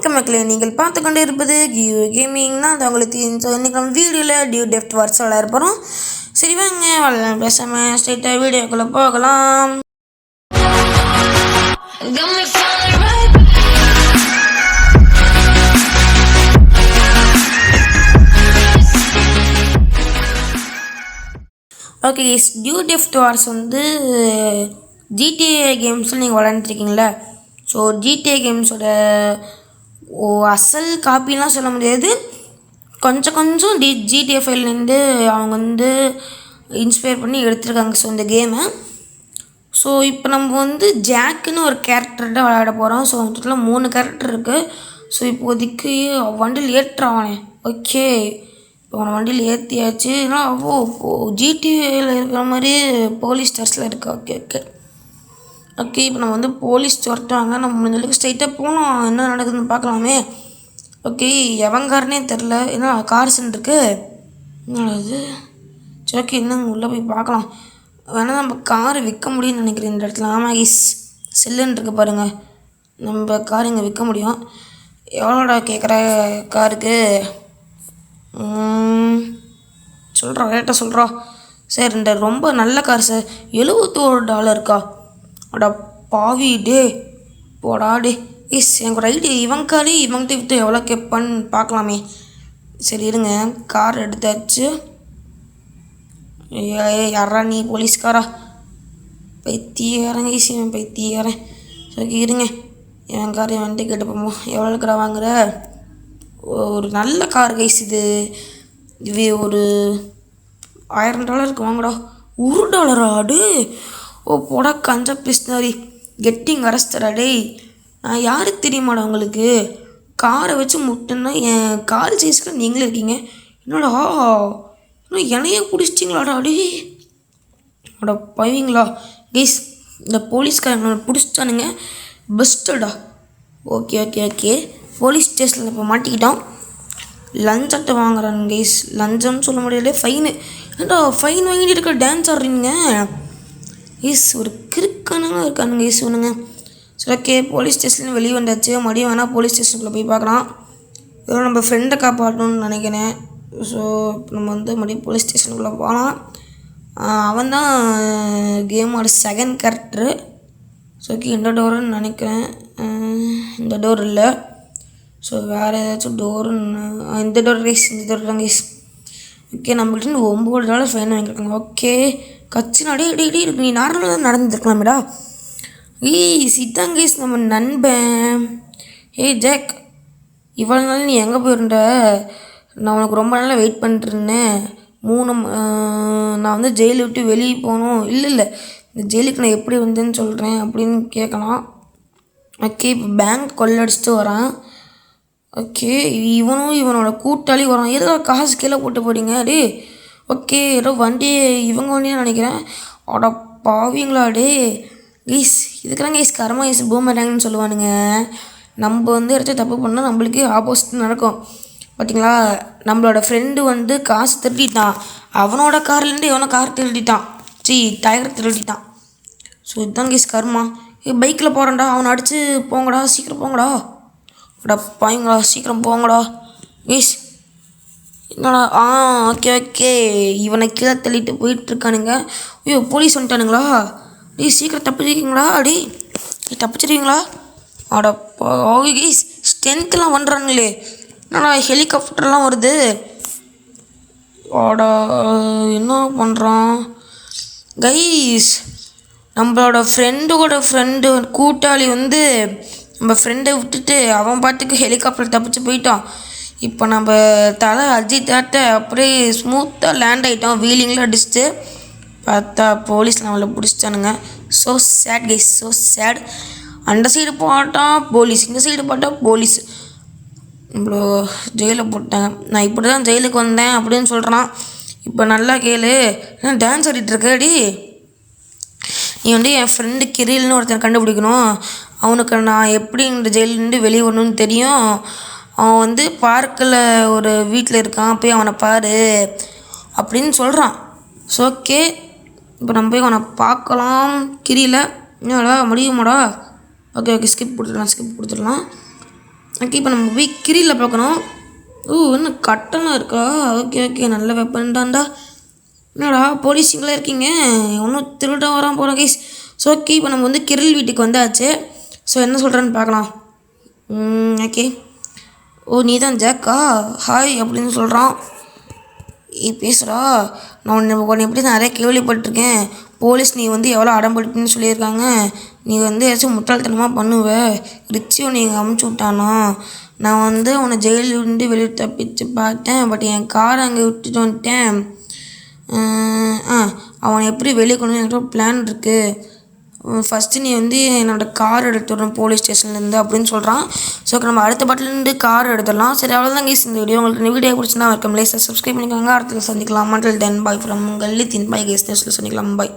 வணக்கம் மக்களே, நீங்கள் பார்த்து கொண்டு இருப்பது கியூ கேமிங். தான் அது உங்களுக்கு இன்றைக்கி நம்ம வீடியோவில் டியூ டெஃப்ட் வார்ஸ் விளையாட போகிறோம். சரி வாங்க பேசாமல் ஸ்ட்ரைட்டாக வீடியோக்குள்ளே போகலாம். ஓகே, டியூ டெஃப்ட் வார்ஸ் வந்து ஜிடிஏ கேம்ஸில் நீங்கள் விளையாண்டுருக்கீங்களா? ஸோ ஜிடிஏ கேம்ஸோட அசல் காப்பிலாம் சொல்ல முடியாது, கொஞ்சம் ஜிடிஏ ஃபைல்லேருந்து அவங்க வந்து இன்ஸ்பயர் பண்ணி எடுத்துருக்காங்க ஸோ இந்த கேமை. ஸோ இப்போ நம்ம வந்து ஜாக்குன்னு ஒரு கேரக்டர் தான் விளையாட போகிறோம். ஸோ மொத்தத்தில் 3 கேரக்டர் இருக்குது. ஸோ இப்போதைக்கு வண்டியில் ஏற்றுறானே. ஓகே, இப்போ அவனை வண்டியில் ஏற்றியாச்சு. ஏன்னா ஜிடிஏயில் இருக்கிற மாதிரி போலீஸ் ஸ்டார்ஸில் இருக்குது. ஓகே இப்போ நம்ம வந்து போலீஸ் துரத்துவாங்க. நம்ம முடிஞ்சளவுக்கு ஸ்ட்ரைட்டாக போகணும், என்ன நடக்குதுன்னு பார்க்கலாமே. ஓகே, எவங்காரனே தெரில, ஏன்னா கார்ஸ்ன்னு இருக்குது. என்னது சரி, ஓகே இன்னும் உள்ளே போய் பார்க்கலாம். வேணால் நம்ம காரை விற்க முடியும்னு நினைக்கிறேன் இந்த இடத்துல. ஆமாம் ஈஸ், செல்லுன்னு இருக்குது பாருங்கள், நம்ம கார் இங்கே விற்க முடியும். எவ்வளோடா கேட்குற காருக்கு? சொல்கிறோம், ரேட்டாக சொல்கிறோம் சார். இந்த ரொம்ப நல்ல கார் சார், $71. அடா பாவி டே, போடா டே. எஸ் எனக்கு ஒரு ஐடியா, இவன் காரு இவங்கிட்ட விட்டு எவ்வளோ கேட்பான்னு பார்க்கலாமே. சரி இருங்க, கார் எடுத்தாச்சு. யாரா நீ, போலீஸ்காரா? பைத்தியாரங்க ஈஸி, பைத்தியாரன். சரி இருங்க, என் கார் வந்துட்டு கேட்டு போவோம். எவ்வளோ கடை வாங்குற? ஒரு நல்ல கார் கைஸ் இது ஒரு $1000 வாங்கடா. $1 ஆடு. ஓ போடா கஞ்சா பிஸ்னாரி, கெட்டிங் அரஸ்டரா டேய். நான் யாரு தெரியுமாடா உங்களுக்கு? காரை வச்சு முட்டுன்னா என் கால் சைஸ்க்கு நீங்களே இருக்கீங்க. என்னடா இன்னும் என்னையே பிடிச்சிட்டிங்களாடா டே? அட பைவீங்களா கைஸ், இந்த போலீஸ்காரங்க பிடிச்சிட்டானுங்க, பெஸ்ட்டடா. ஓகே போலீஸ் ஸ்டேஷனில் இப்போ மாட்டிக்கிட்டோம். லஞ்சத்தை வாங்குறாங்க கைஸ். லஞ்சம்னு சொல்ல முடியாது, ஃபைனு. ஏன்டா ஃபைன் வாங்கிட்டு இருக்க டான்ஸ் ஆடுறீங்க? ஈஸ் ஒரு கிறுக்கானுங்க இருக்கானுங்க ஈஸ் ஒன்றுங்க. சரி ஓகே, போலீஸ் ஸ்டேஷன் வெளியே வந்தாச்சு. மறுபடியும் வேணால் போலீஸ் ஸ்டேஷனுக்குள்ளே போய் பார்க்கலாம். ஏதோ நம்ம ஃப்ரெண்டை காப்பாற்றணும்னு நினைக்கிறேன். ஸோ இப்போ நம்ம வந்து மறுபடியும் போலீஸ் ஸ்டேஷனுக்குள்ளே போகலாம். அவன் தான் கேமோட செகண்ட் கேரக்டரு. ஸோ ஓகே, இந்த டோருன்னு நினைக்கிறேன். இந்த டோர் இல்லை, ஸோ வேறு ஏதாச்சும் டோருன்னு. இந்த டோர் கைஸ், இந்த டோர் தான் கைஸ். ஓகே, நம்மள்கிட்ட $9 ஃபைன் வாங்கியிருக்காங்க. ஓகே கட்சி டே நீ நார்மலாக தான் நடந்துருக்கலாமேடா. சித்தாங்க கைஸ் நம்ம நண்பன். ஜாக், இவ்வளோ நாள் நீ எங்கே போயிருந்த? நான் உனக்கு ரொம்ப நாளாக வெயிட் பண்ணிட்டுருந்தேன். நான் வந்து ஜெயிலை விட்டு வெளியே போகணும். இல்லை இந்த ஜெயிலுக்கு நான் எப்படி வந்தேன்னு சொல்கிறேன் அப்படின்னு கேட்கலாம். ஓகே, இப்போ பேங்க் கொள்ளடிச்சிட்டு வரான். ஓகே, இவனோட கூட்டாளி வரான். ஏதோ காசு கீழே போட்டு போறீங்க டே. ஓகே, ஏதோ வண்டி இவங்க வண்டின்னு நினைக்கிறேன். அட பாவீங்களா டே கைஸ். இதுக்கெல்லாம் கைஸ் கர்மா கைஸ் பூமராங்கன்னு சொல்லுவானுங்க. நம்ம வந்து இடத்த தப்பு பண்ணால் நம்மளுக்கு ஆப்போசிட் நடக்கும். பார்த்தீங்களா, நம்மளோட ஃப்ரெண்டு வந்து காசு திருடிட்டான். அவனோட கார்லேருந்து இவனை கார் திருடிட்டான். டயர் திருடிட்டான். ஸோ இதுதான் கைஸ் கர்மா. பைக்கில் போகிறேன்டா, அவனை அடித்து போங்கடா, சீக்கிரம் போங்கடா. அடா பாய்ங்களா, சீக்கிரம் போங்கடா கைஸ். என்னடா ஓகே இவனை கீழே தள்ளிட்டு போயிட்டுருக்கானுங்க. ஐயோ போலீஸ் வந்துட்டானுங்களா? சீக்கிரம் தப்பிச்சிருக்கீங்களா? தப்பிச்சிருவீங்களா? அட கைஸ், ஸ்ட்ரென்த்லாம் பண்ணுறானுங்களே. என்னடா ஹெலிகாப்டர்லாம் வருது? அட என்ன பண்ணுறான் கைஸ்? நம்மளோட ஃப்ரெண்டு கூட்டாளி வந்து நம்ம ஃப்ரெண்டை விட்டுட்டு அவன் பாட்டுக்கு ஹெலிகாப்டர் தப்பிச்சு போயிட்டான். இப்போ நம்ம தலை அஜித்தாட்ட அப்படியே ஸ்மூத்தாக லேண்ட் ஆகிட்டோம். வீலிங்கில் அடிச்சுட்டு பார்த்தா போலீஸ் நம்மளை பிடிச்சிட்டானுங்க. So sad guys, so sad. அந்த சைடு போட்டால் போலீஸ், இந்த சைடு போட்டால் போலீஸ். நம்மளோ ஜெயிலில் போட்டாங்க. நான் இப்படி தான் ஜெயிலுக்கு வந்தேன் அப்படின்னு சொல்கிறான். இப்போ நல்லா கேளு, டான்ஸ் ஆடிட்டுருக்கடி. நீ வந்து என் ஃப்ரெண்டு கிரில்னு ஒருத்தன் கண்டுபிடிக்கணும். அவனுக்கு நான் எப்படி இந்த ஜெயிலேருந்து வெளியே வரணும்னு தெரியும். அவன் வந்து பார்க்கில் ஒரு வீட்டில் இருக்கான், போய் அவனை பாரு அப்படின்னு சொல்கிறான். ஸோ ஓகே, இப்போ நம்ம போய் அவனை பார்க்கலாம். கிரியில் என்னடா முடியுமாடா? ஓகே ஸ்கிப் கொடுத்துடலாம். ஓகே இப்போ நம்ம போய் கிரியில் பார்க்கணும். இன்னும் கட்டணம் இருக்கா? ஓகே ஓகே நல்ல வெப்பன் தான்டா. என்னடா போலீஸுங்களே இருக்கீங்க, ஒன்றும் திருட வரான் போகிறோம் கைஸ். ஸோ ஓகே இப்போ நம்ம வந்து கிரில் வீட்டுக்கு வந்தாச்சு. ஸோ என்ன சொல்கிறேன்னு பார்க்கலாம். ஓகே நீ தான் ஜாக்கா, ஹாய் அப்படின்னு சொல்கிறான். பேசுகிறா. நான் உன்னை எப்படி நிறைய கேள்விப்பட்டிருக்கேன். போலீஸ் நீ வந்து எவ்வளோ அடம்பிடிப்புன்னு சொல்லியிருக்காங்க. நீ வந்து ஏதாச்சும் முட்டாள்தனமாக பண்ணுவ. ரிச்சி உன்னை இங்கே அமுச்சு விட்டானா. நான் வந்து உன்னை ஜெயிலிருந்து வெளியே தப்பிச்சு பார்த்தேன். பட் என் காரை அங்கே விட்டுட்டு வந்துட்டேன். அவனை எப்படி வெளியே கொண்டு எனக்கு ஒரு பிளான் இருக்குது. ஃபஸ்ட்டு நீ வந்து என்னோடய கார் எடுத்துடணும் போலீஸ் ஸ்டேஷன்லேருந்து அப்படின்னு சொல்கிறான். ஸோ நம்ம அடுத்த பாட்டிலேருந்து கார் எடுத்துடலாம். சரி அவ்வளோதான் கைஸ் இந்த வீடியோ. உங்களுக்கு இந்த வீடியோ பிடிச்சிருந்தா வணக்கம் லேசாக சப்ஸ்கிரைப் பண்ணிக்கோங்க. அடுத்தது சந்திக்கலாம். மண்டல் தென் பாய் ஃப்ரம் உங்கள் லித்தின் பாய் கைஸ் சந்திக்கலாம். பாய்.